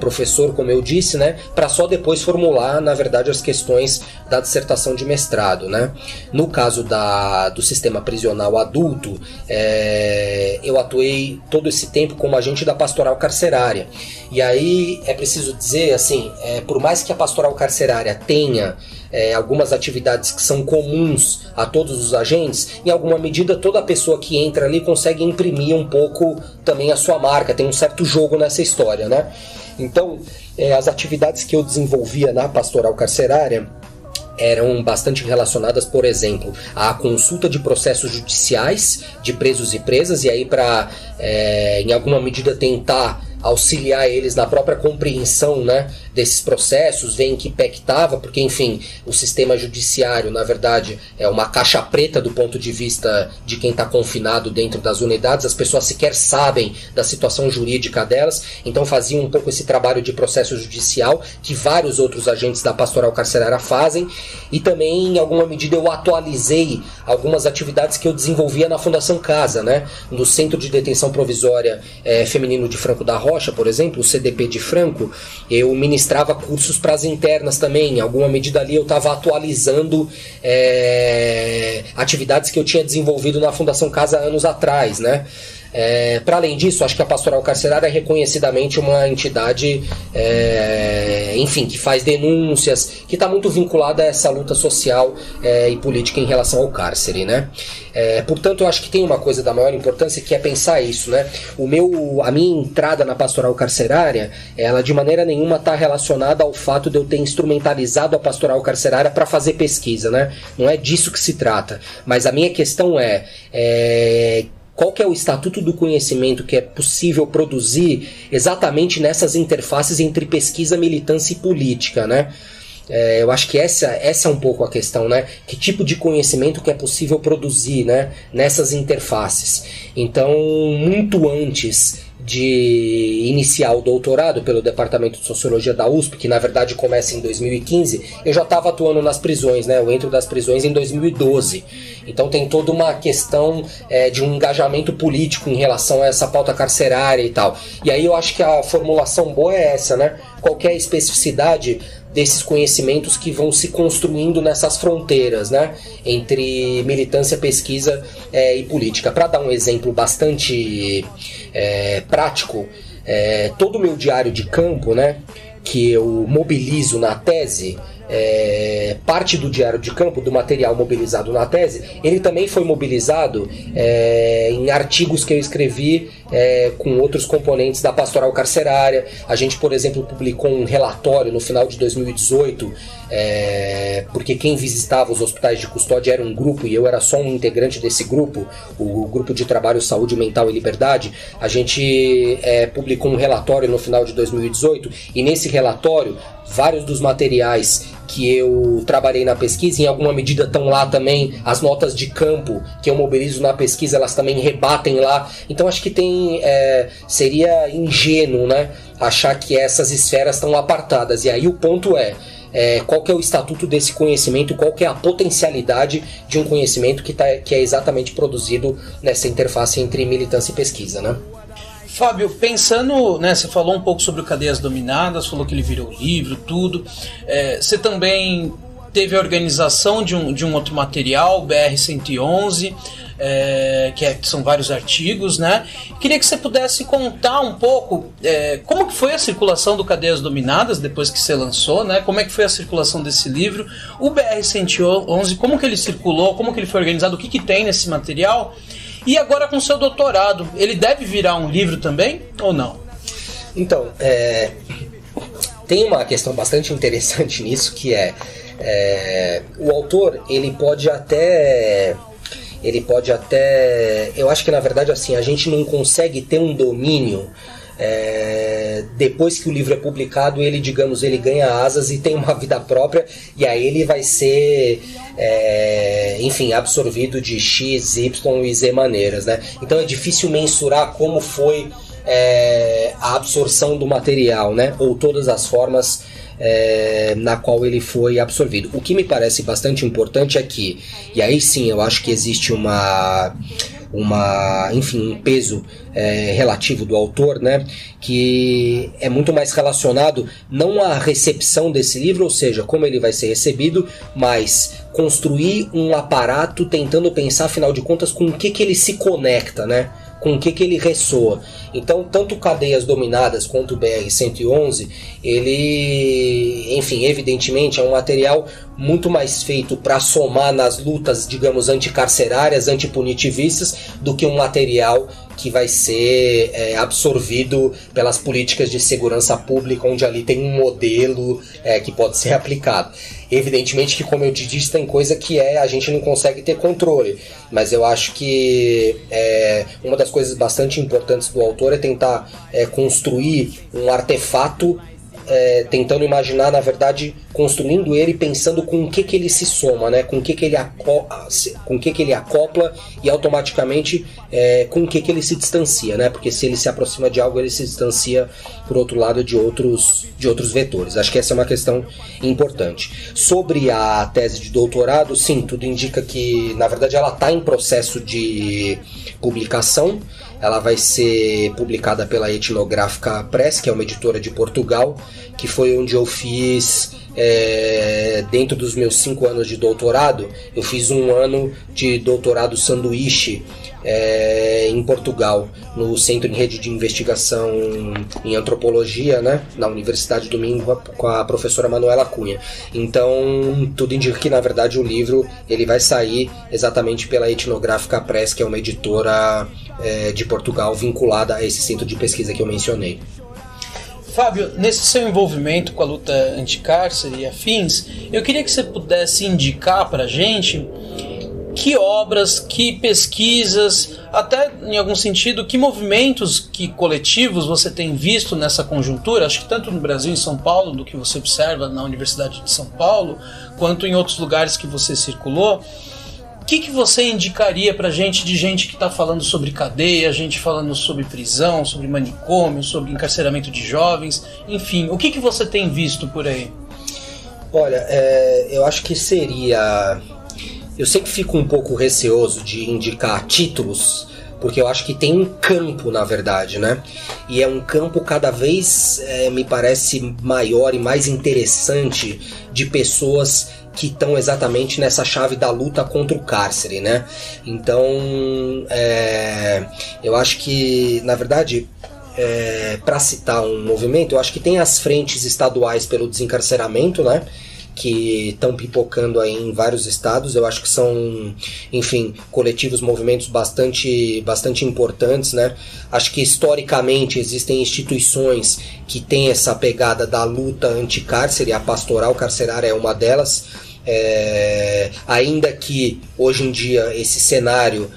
professor, como eu disse, né? Para só depois formular, na verdade, as questões da dissertação de mestrado, né? No caso do sistema prisional adulto, eu atuei todo esse tempo como agente da pastoral carcerária. E aí é preciso dizer, assim, por mais que a pastoral carcerária tenha algumas atividades que são comuns a todos os agentes, em alguma medida toda pessoa que entra ali consegue imprimir um pouco também a sua marca, tem um certo jogo nessa história, né? Então, as atividades que eu desenvolvia na pastoral carcerária eram bastante relacionadas, por exemplo, à consulta de processos judiciais de presos e presas, e aí para, em alguma medida, tentar auxiliar eles na própria compreensão, né, desses processos, ver em que pé que estava, porque, enfim, o sistema judiciário, na verdade, é uma caixa preta do ponto de vista de quem está confinado dentro das unidades, as pessoas sequer sabem da situação jurídica delas, então faziam um pouco esse trabalho de processo judicial que vários outros agentes da pastoral carcerária fazem, e também, em alguma medida, eu atualizei algumas atividades que eu desenvolvia na Fundação Casa, né, no Centro de Detenção Provisória Feminino de Franco da Rocha, por exemplo, o CDP de Franco, eu ministrava cursos para as internas também. Em alguma medida ali eu estava atualizando atividades que eu tinha desenvolvido na Fundação Casa anos atrás, né? Para além disso, acho que a pastoral carcerária é reconhecidamente uma entidade, enfim, que faz denúncias, que está muito vinculada a essa luta social e política em relação ao cárcere, né? Portanto, eu acho que tem uma coisa da maior importância que é pensar isso, né? A minha entrada na pastoral carcerária, ela de maneira nenhuma está relacionada ao fato de eu ter instrumentalizado a pastoral carcerária para fazer pesquisa, né? Não é disso que se trata. Mas a minha questão qual que é o estatuto do conhecimento que é possível produzir exatamente nessas interfaces entre pesquisa, militância e política, né? Eu acho que essa é um pouco a questão, né? Que tipo de conhecimento que é possível produzir, né, nessas interfaces. Então, muito antes de iniciar o doutorado pelo Departamento de Sociologia da USP, que na verdade começa em 2015, eu já estava atuando nas prisões, né? Eu entro das prisões em 2012. Então tem toda uma questão de um engajamento político em relação a essa pauta carcerária e tal. E aí eu acho que a formulação boa é essa, né? Qualquer especificidade desses conhecimentos que vão se construindo nessas fronteiras, né, entre militância, pesquisa e política. Para dar um exemplo bastante prático, todo o meu diário de campo, né, que eu mobilizo na tese, parte do diário de campo, do material mobilizado na tese, ele também foi mobilizado em artigos que eu escrevi com outros componentes da pastoral carcerária. A gente, por exemplo, publicou um relatório no final de 2018, porque quem visitava os hospitais de custódia era um grupo e eu era só um integrante desse grupo, o Grupo de Trabalho Saúde Mental e Liberdade. A gente publicou um relatório no final de 2018 e nesse relatório vários dos materiais que eu trabalhei na pesquisa, em alguma medida estão lá também, as notas de campo que eu mobilizo na pesquisa, elas também rebatem lá. Então acho que seria ingênuo, né, achar que essas esferas estão apartadas. E aí o ponto qual que é o estatuto desse conhecimento, qual que é a potencialidade de um conhecimento que é exatamente produzido nessa interface entre militância e pesquisa, né? Fábio, pensando, né, você falou um pouco sobre o Cadeias Dominadas, falou que ele virou livro, tudo. Você também teve a organização de um outro material, BR-111, que são vários artigos, né? Queria que você pudesse contar um pouco como que foi a circulação do Cadeias Dominadas depois que você lançou, né? Como é que foi a circulação desse livro, o BR-111, como que ele circulou, como que ele foi organizado, o que tem nesse material. E agora com seu doutorado, ele deve virar um livro também ou não? Então, tem uma questão bastante interessante nisso, que o autor, ele pode até, eu acho que na verdade assim, a gente não consegue ter um domínio depois que o livro é publicado, ele ganha asas e tem uma vida própria, e aí ele vai ser enfim, absorvido de X, Y e Z maneiras, né? Então é difícil mensurar como foi a absorção do material, né? Ou todas as formas na qual ele foi absorvido. O que me parece bastante importante é que, e aí sim eu acho que existe enfim, um peso relativo do autor, né, que é muito mais relacionado não à recepção desse livro, ou seja, como ele vai ser recebido, mas construir um aparato tentando pensar, afinal de contas, com o que ele se conecta, né, com o que ele ressoa. Então, tanto Cadeias Dominadas quanto o BR-111, ele, enfim, evidentemente é um material muito mais feito para somar nas lutas, digamos, anticarcerárias, antipunitivistas, do que um material que vai ser absorvido pelas políticas de segurança pública, onde ali tem um modelo que pode ser aplicado. Evidentemente que, como eu te disse, tem coisa que a gente não consegue ter controle, mas eu acho que uma das coisas bastante importantes do autor é tentar construir um artefato, tentando imaginar, na verdade, construindo ele, pensando com o que ele se soma, né? Com o que ele acopla e automaticamente com o que ele se distancia, né? Porque se ele se aproxima de algo, ele se distancia, por outro lado, de outros vetores. Acho que essa é uma questão importante. Sobre a tese de doutorado, sim, tudo indica que, na verdade, ela está em processo de publicação. Ela vai ser publicada pela Etnográfica Press, que é uma editora de Portugal, que foi onde eu fiz, dentro dos meus 5 anos de doutorado, eu fiz 1 ano de doutorado sanduíche em Portugal, no Centro em Rede de Investigação em Antropologia, né, na Universidade do Minho, com a professora Manuela Cunha. Então, tudo indica que, na verdade, o livro ele vai sair exatamente pela Etnográfica Press, que é uma editora de Portugal vinculada a esse centro de pesquisa que eu mencionei. Fábio, nesse seu envolvimento com a luta anticárcere e afins, eu queria que você pudesse indicar para a gente que obras, que pesquisas, até em algum sentido, que movimentos, que coletivos você tem visto nessa conjuntura, acho que tanto no Brasil, em São Paulo, do que você observa na Universidade de São Paulo, quanto em outros lugares que você circulou. O que você indicaria pra gente de gente que está falando sobre cadeia, gente falando sobre prisão, sobre manicômio, sobre encarceramento de jovens, enfim, o que você tem visto por aí? Olha, eu acho que seria... Eu sempre fico um pouco receoso de indicar títulos, porque eu acho que tem um campo, na verdade, né? E é um campo cada vez, me parece, maior e mais interessante de pessoas que estão exatamente nessa chave da luta contra o cárcere, né? Então, eu acho que, na verdade, para citar um movimento, eu acho que tem as frentes estaduais pelo desencarceramento, né? Que estão pipocando aí em vários estados. Eu acho que são, enfim, coletivos, movimentos bastante importantes, né? Acho que historicamente existem instituições que têm essa pegada da luta anticárcere, a pastoral carcerária é uma delas. Ainda que hoje em dia esse cenário,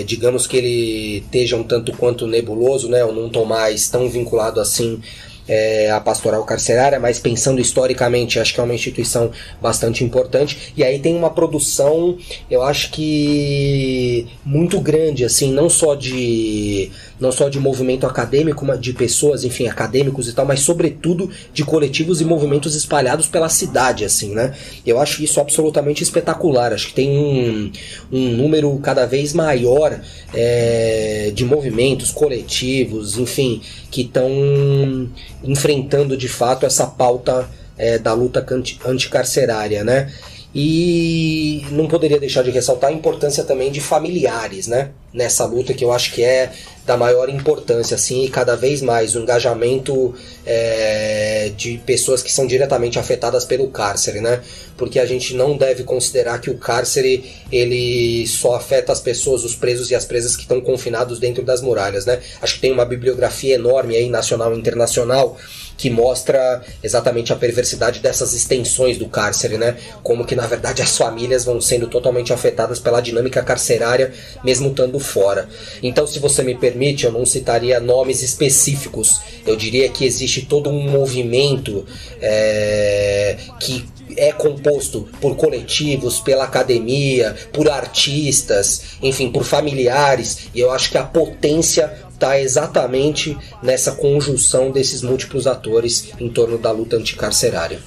digamos que ele esteja um tanto quanto nebuloso, né? Eu não estou mais tão vinculado assim a pastoral carcerária, mas pensando historicamente, acho que é uma instituição bastante importante. E aí tem uma produção, eu acho que muito grande, assim, não só de movimento acadêmico, de pessoas, enfim, acadêmicos e tal, mas sobretudo de coletivos e movimentos espalhados pela cidade, assim, né? Eu acho isso absolutamente espetacular. Acho que tem um número cada vez maior de movimentos coletivos, enfim, que estão enfrentando de fato essa pauta da luta anticarcerária, né? E não poderia deixar de ressaltar a importância também de familiares, né? Nessa luta, que eu acho que é da maior importância, assim, e cada vez mais o engajamento de pessoas que são diretamente afetadas pelo cárcere, né? Porque a gente não deve considerar que o cárcere ele só afeta as pessoas, os presos e as presas que estão confinados dentro das muralhas, né? Acho que tem uma bibliografia enorme aí, nacional e internacional, que mostra exatamente a perversidade dessas extensões do cárcere, né? Como que, na verdade, as famílias vão sendo totalmente afetadas pela dinâmica carcerária, mesmo estando fora. Então, se você me permite, eu não citaria nomes específicos. Eu diria que existe todo um movimento que é composto por coletivos, pela academia, por artistas, enfim, por familiares, e eu acho que a potência está exatamente nessa conjunção desses múltiplos atores em torno da luta anticarcerária.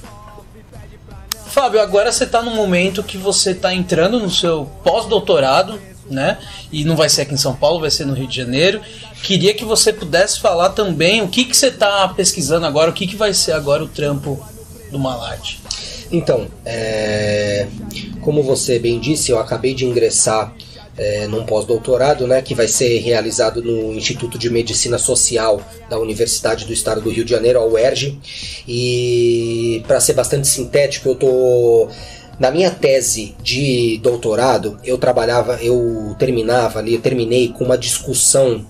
Fábio, agora você está num momento que você está entrando no seu pós-doutorado, né? E não vai ser aqui em São Paulo, vai ser no Rio de Janeiro. Queria que você pudesse falar também o que você está pesquisando agora, o que vai ser agora o trampo do Malarte. Então, como você bem disse, eu acabei de ingressar num pós-doutorado, né, que vai ser realizado no Instituto de Medicina Social da Universidade do Estado do Rio de Janeiro, a UERJ. E, para ser bastante sintético, eu tô... Na minha tese de doutorado, eu terminei com uma discussão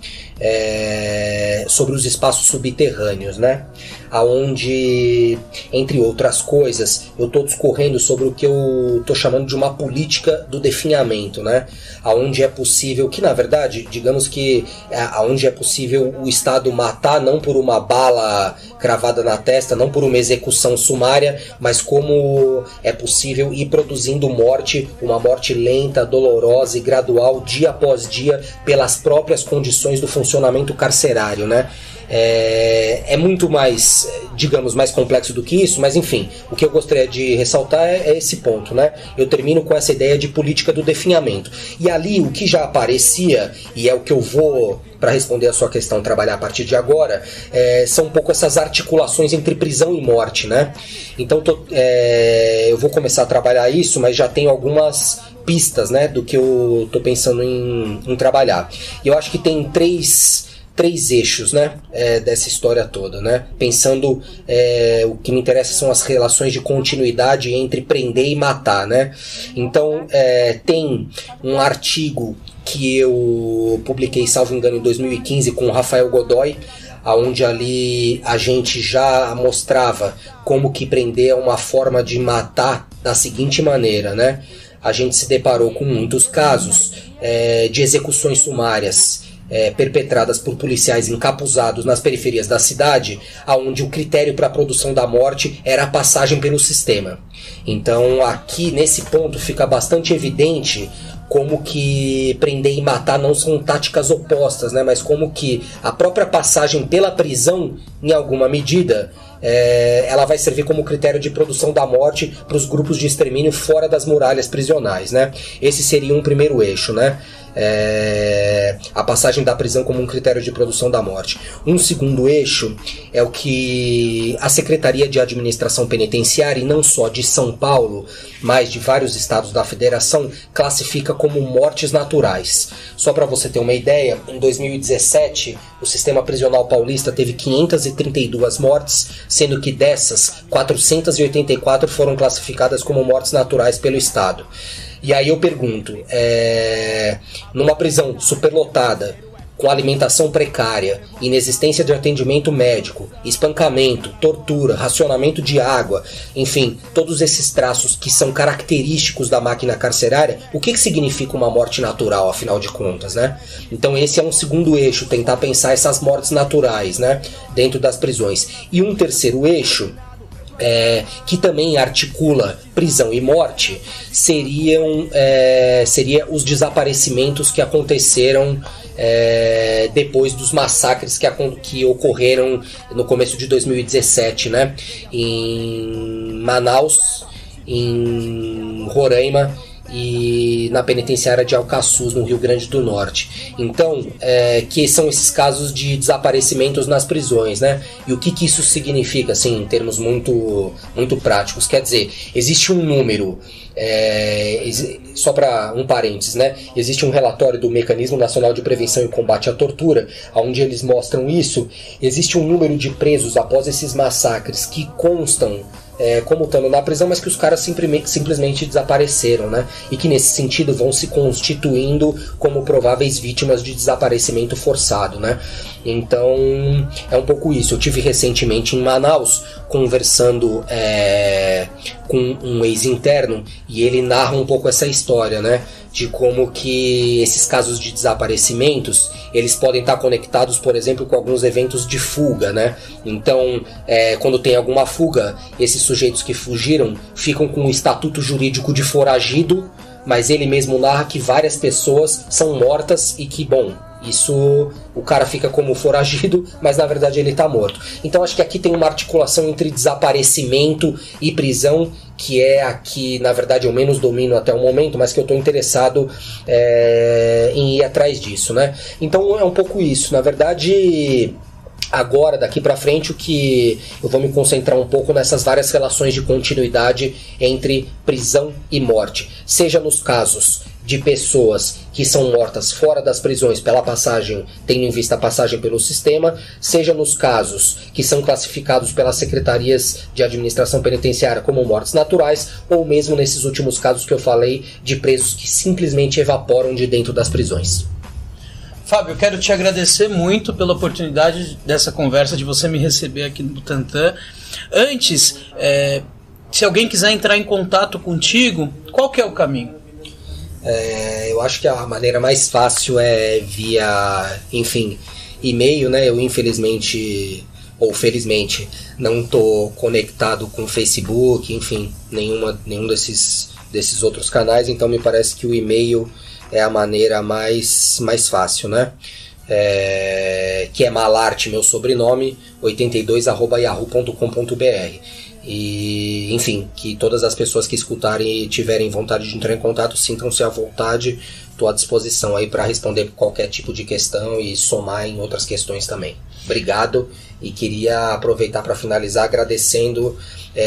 sobre os espaços subterrâneos, né? Aonde, entre outras coisas, eu estou discorrendo sobre o que eu estou chamando de uma política do definhamento, né? Aonde é possível, que na verdade, digamos que aonde é possível o Estado matar não por uma bala cravada na testa, não por uma execução sumária, mas como é possível ir produzindo uma morte lenta, dolorosa e gradual, dia após dia, pelas próprias condições do funcionamento carcerário, né? É muito mais, digamos, mais complexo do que isso, mas enfim, o que eu gostaria de ressaltar é esse ponto, né? Eu termino com essa ideia de política do definhamento. E ali o que já aparecia, e é o que eu vou, para responder a sua questão, trabalhar a partir de agora, são um pouco essas articulações entre prisão e morte, né? Então eu vou começar a trabalhar isso, mas já tenho algumas pistas, né, do que eu estou pensando em trabalhar. E eu acho que tem três eixos, né, dessa história toda, né? Pensando, o que me interessa são as relações de continuidade entre prender e matar, né? Então, tem um artigo que eu publiquei, salvo engano, em 2015 com o Rafael Godoy, onde ali a gente já mostrava como que prender é uma forma de matar da seguinte maneira, né? A gente se deparou com muitos casos de execuções sumárias perpetradas por policiais encapuzados nas periferias da cidade, onde o critério para a produção da morte era a passagem pelo sistema. Então aqui nesse ponto fica bastante evidente como que prender e matar não são táticas opostas, né? Mas como que a própria passagem pela prisão, em alguma medida, ela vai servir como critério de produção da morte para os grupos de extermínio fora das muralhas prisionais, né? Esse seria um primeiro eixo, né? A passagem da prisão como um critério de produção da morte. Um segundo eixo é o que a Secretaria de Administração Penitenciária, e não só de São Paulo, mas de vários estados da federação, classifica como mortes naturais. Só para você ter uma ideia, em 2017 o sistema prisional paulista teve 532 mortes, sendo que dessas 484 foram classificadas como mortes naturais pelo Estado. E aí eu pergunto, numa prisão superlotada, com alimentação precária, inexistência de atendimento médico, espancamento, tortura, racionamento de água, enfim, todos esses traços que são característicos da máquina carcerária, o que significa uma morte natural, afinal de contas, né? Então esse é um segundo eixo, tentar pensar essas mortes naturais, né, dentro das prisões. E um terceiro eixo, que também articula prisão e morte, seria os desaparecimentos que aconteceram depois dos massacres que ocorreram no começo de 2017, né? Em Manaus, em Roraima e na penitenciária de Alcaçuz, no Rio Grande do Norte. Então, que são esses casos de desaparecimentos nas prisões, né? E o que isso significa, assim, em termos muito, muito práticos? Quer dizer, existe um número, só para um parênteses, né? Existe um relatório do Mecanismo Nacional de Prevenção e Combate à Tortura, onde eles mostram isso. Existe um número de presos após esses massacres que constam como estando na prisão, mas que os caras simplesmente desapareceram, né? E que nesse sentido vão se constituindo como prováveis vítimas de desaparecimento forçado, né? Então é um pouco isso. Eu tive recentemente em Manaus conversando com um ex-interno e ele narra um pouco essa história, né? De como que esses casos de desaparecimentos, eles podem estar conectados, por exemplo, com alguns eventos de fuga, né? Então, quando tem alguma fuga, esses sujeitos que fugiram ficam com o estatuto jurídico de foragido, mas ele mesmo narra que várias pessoas são mortas e que, bom, Isso, o cara fica como foragido, mas na verdade ele tá morto. Então acho que aqui tem uma articulação entre desaparecimento e prisão, que é a que na verdade eu menos domino até o momento, mas que eu tô interessado em ir atrás disso, né? Então é um pouco isso. Na verdade, agora, daqui pra frente, o que eu vou me concentrar um pouco nessas várias relações de continuidade entre prisão e morte. Seja nos casos de pessoas que são mortas fora das prisões pela passagem, tendo em vista a passagem pelo sistema, seja nos casos que são classificados pelas secretarias de administração penitenciária como mortes naturais, ou mesmo nesses últimos casos que eu falei, de presos que simplesmente evaporam de dentro das prisões. Fábio, eu quero te agradecer muito pela oportunidade dessa conversa, de você me receber aqui no Butantan. Antes, se alguém quiser entrar em contato contigo, qual que é o caminho? Eu acho que a maneira mais fácil é via, enfim, e-mail, né? Eu infelizmente, ou felizmente, não estou conectado com Facebook, enfim, nenhum desses outros canais, então me parece que o e-mail é a maneira mais fácil, né? Que é Malarte, meu sobrenome, 82@yahoo.com.br. E, enfim, que todas as pessoas que escutarem e tiverem vontade de entrar em contato, sintam-se à vontade. Estou à disposição aí para responder qualquer tipo de questão e somar em outras questões também. Obrigado, e queria aproveitar para finalizar agradecendo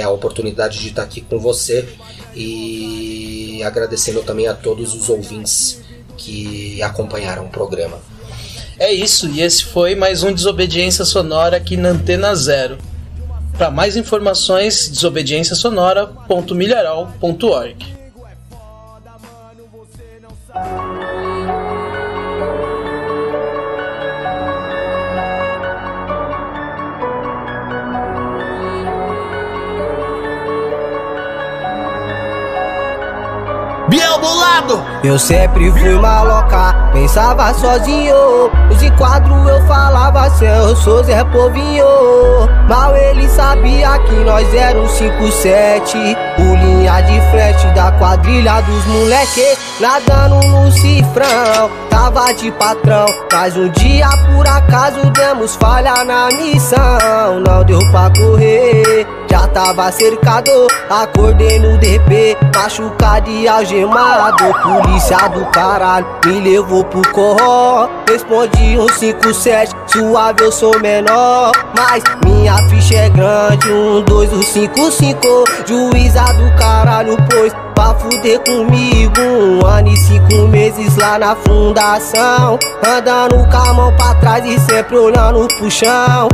a oportunidade de estar aqui com você e agradecendo também a todos os ouvintes que acompanharam o programa. É isso, e esse foi mais um Desobediência Sonora aqui na Antena Zero. Para mais informações, desobedienciasonora.milharal.org. Biel Bolado! Eu sempre fui maloca, pensava sozinho. Os enquadros eu falava assim, eu sou Zé Povinho. Mal ele sabia que nós éramos 5-7, o linha de frente da quadrilha dos moleque, nadando no cifrão, tava de patrão. Mas um dia por acaso demos falha na missão, não deu pra correr, já tava cercado. Acordei no DP, machucado e algemado. Polícia do caralho me levou pro corró. Respondi um 5-7, suave eu sou menor, mas minha ficha é grande, 1, 2, 5-5. Juíza do caralho, pois pra fuder comigo, 1 ano e 5 meses lá na fundação, andando com a mão pra trás e sempre olhando pro chão.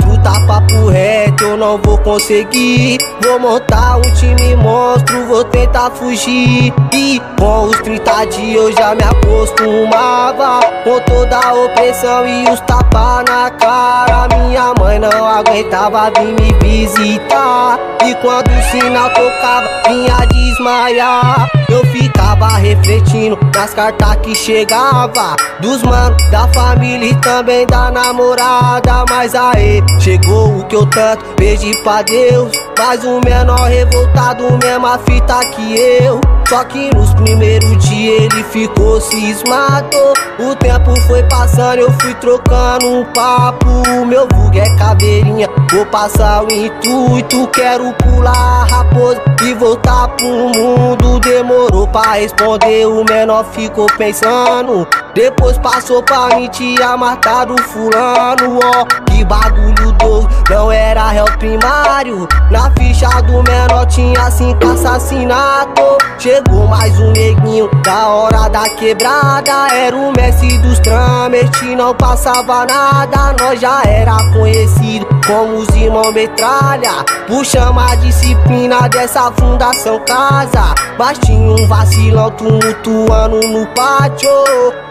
Luta papo reto, eu não vou conseguir. Vou montar um time monstro, vou tentar fugir. E com os 30 dias eu já me acostumava com toda a opressão e os tapas na cara. Minha mãe não aguentava vir me visitar, e quando o sinal tocava vinha desmaiar. Eu ficava refletindo nas cartas que chegava dos manos da família e também da namorada. Mas aí chegou o que eu tanto pedi pra Deus, mas o menor revoltado, mesma fita que eu. Só que nos primeiros dias ele ficou cismado. O tempo foi passando, eu fui trocando um papo. Meu vulgo é caveirinha, vou passar o intuito. Quero pular a raposa e voltar pro mundo. Demorou pra responder, o menor ficou pensando. Depois passou pra mim, tinha matado fulano. Que bagulho doido, não era réu primário. Na ficha do menor tinha 5 assassinatos. Chegou mais um neguinho da hora da quebrada, era o mestre dos tramete, não passava nada. Nós já era conhecido como os irmãos metralha, puxamos a disciplina dessa fundação casa. Mas tinha um vacilão tumultuando no pátio,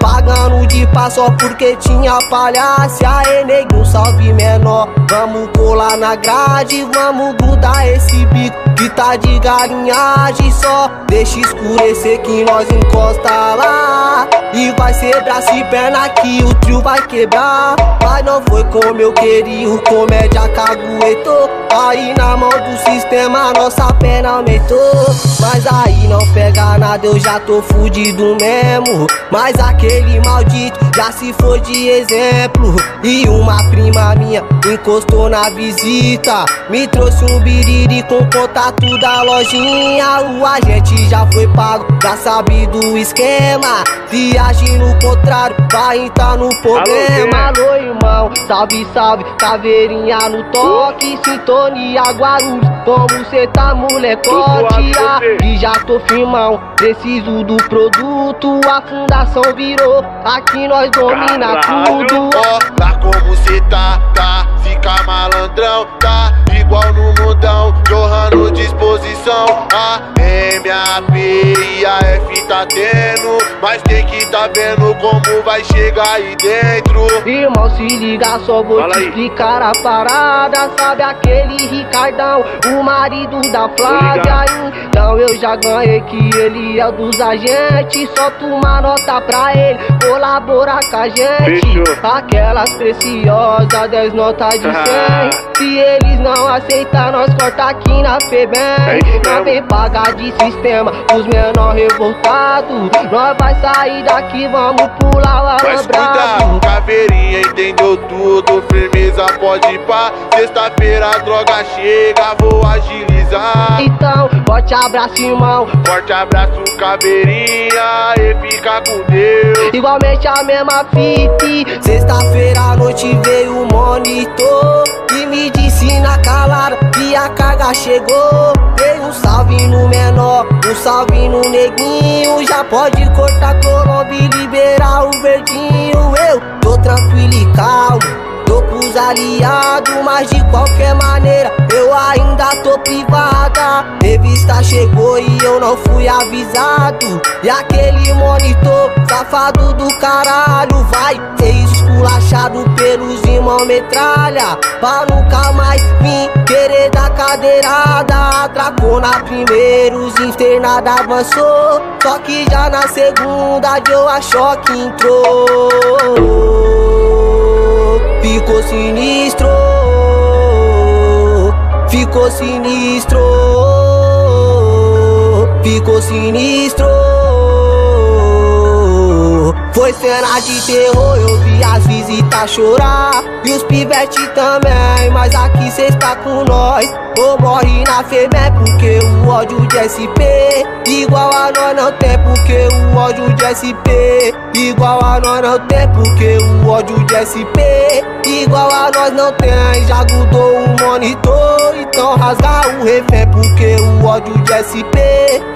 pagando de pá só porque tinha palhaço. Aê neguinho, salve menor, vamos colar na grade, vamos grudar esse bico. que tá de galinhagem só. Deixa escurecer que nós encosta lá. E vai ser braço e perna que o trio vai quebrar. Mas não foi como eu queria, o comédia caguetou. Aí na mão do sistema nossa pena aumentou. Mas aí não pega nada, eu já tô fudido mesmo. Mas aquele maldito já se foi de exemplo. E uma prima minha encostou na visita, me trouxe um biriri com contato da lojinha. O agente já foi pago, já sabe do esquema. Se agir no contrário, vai entrar no problema. Alô, irmão, salve, salve, caveirinha no toque. Sintonia Guarulhos, como cê tá, molecote? E já tô firmão, preciso do produto. A fundação virou, aqui nós domina tudo. Ó, lá como cê tá, fica malandrão, tá igual no mundão, jorrando disposição. A MAP e a F tá tendo, mas tem que tá vendo como vai chegar aí dentro. Irmão, se liga, só vou te explicar a parada. Sabe aquele Ricardão, o marido da Flávia? Então eu já ganhei que ele é dos agentes. Solta uma nota pra ele colaborar com a gente. Aquelas preciosas, 10 notas de 100. Se eles não aceitar, nós corta aqui na FEBEM. Não vem pagar de sistema os menor revoltados. Nós vai sair daqui, vamos pular lá. Mas cuidado, caveirinha entendeu tudo, firmeza pode ir pá. Sexta-feira a droga chega, vou agilizar. Então, forte abraço, irmão. Forte abraço, caveirinha, e fica com Deus. Igualmente a mesma fita. Sexta-feira à noite veio o monitor e me disse na calada que a carga chegou. Dei um salve no menor, um salve no neguinho. Já pode cortar Colombo e liberar o verdinho. Eu tô tranquilo e calmo, tô com os aliados, mas de qualquer maneira eu ainda tô privada. Revista chegou e eu não fui avisado. E aquele monitor, safado do caralho, vai ser esculachado pelos irmãos metralha. Pra nunca mais vir querer dar cadeirada. Atracou na primeira, os internados avançou. Só que já na segunda deu a choque, entrou. Ficou sinistro, ficou sinistro, ficou sinistro. Foi cena de terror, eu vi as visitas chorar e os pivete também, mas aqui cê está com nós. Ou morre na FEBEM porque o ódio de SP igual a nós não tem, porque o ódio de SP igual a nós não tem, porque o ódio de SP igual a nós não tem. Já grudou o monitor, então rasga o refém, porque o ódio de SP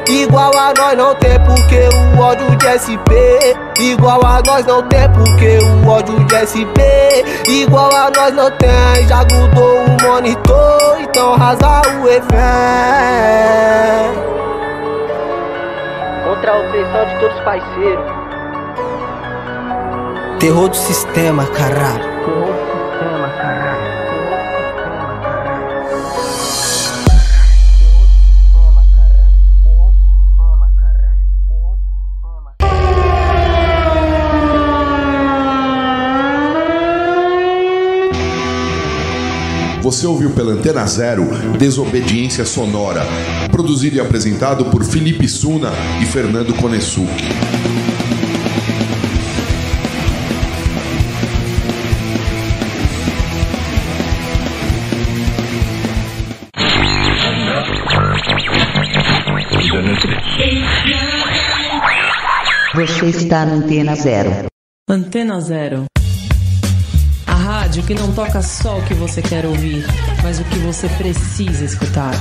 igual a nós não tem, porque o ódio de SP igual a nós não tem, porque o ódio de SP igual a nós não tem. Já grudou o monitor, então rasga o refém. Contra a opressão de todos os parceiros. Terror do sistema, caralho. Terror do sistema, caralho. Você ouviu pela Antena Zero Desobediência Sonora, produzido e apresentado por Felipe Suna e Fernando Konesuki. Você está na Antena Zero. Antena Zero. A rádio que não toca só o que você quer ouvir, mas o que você precisa escutar.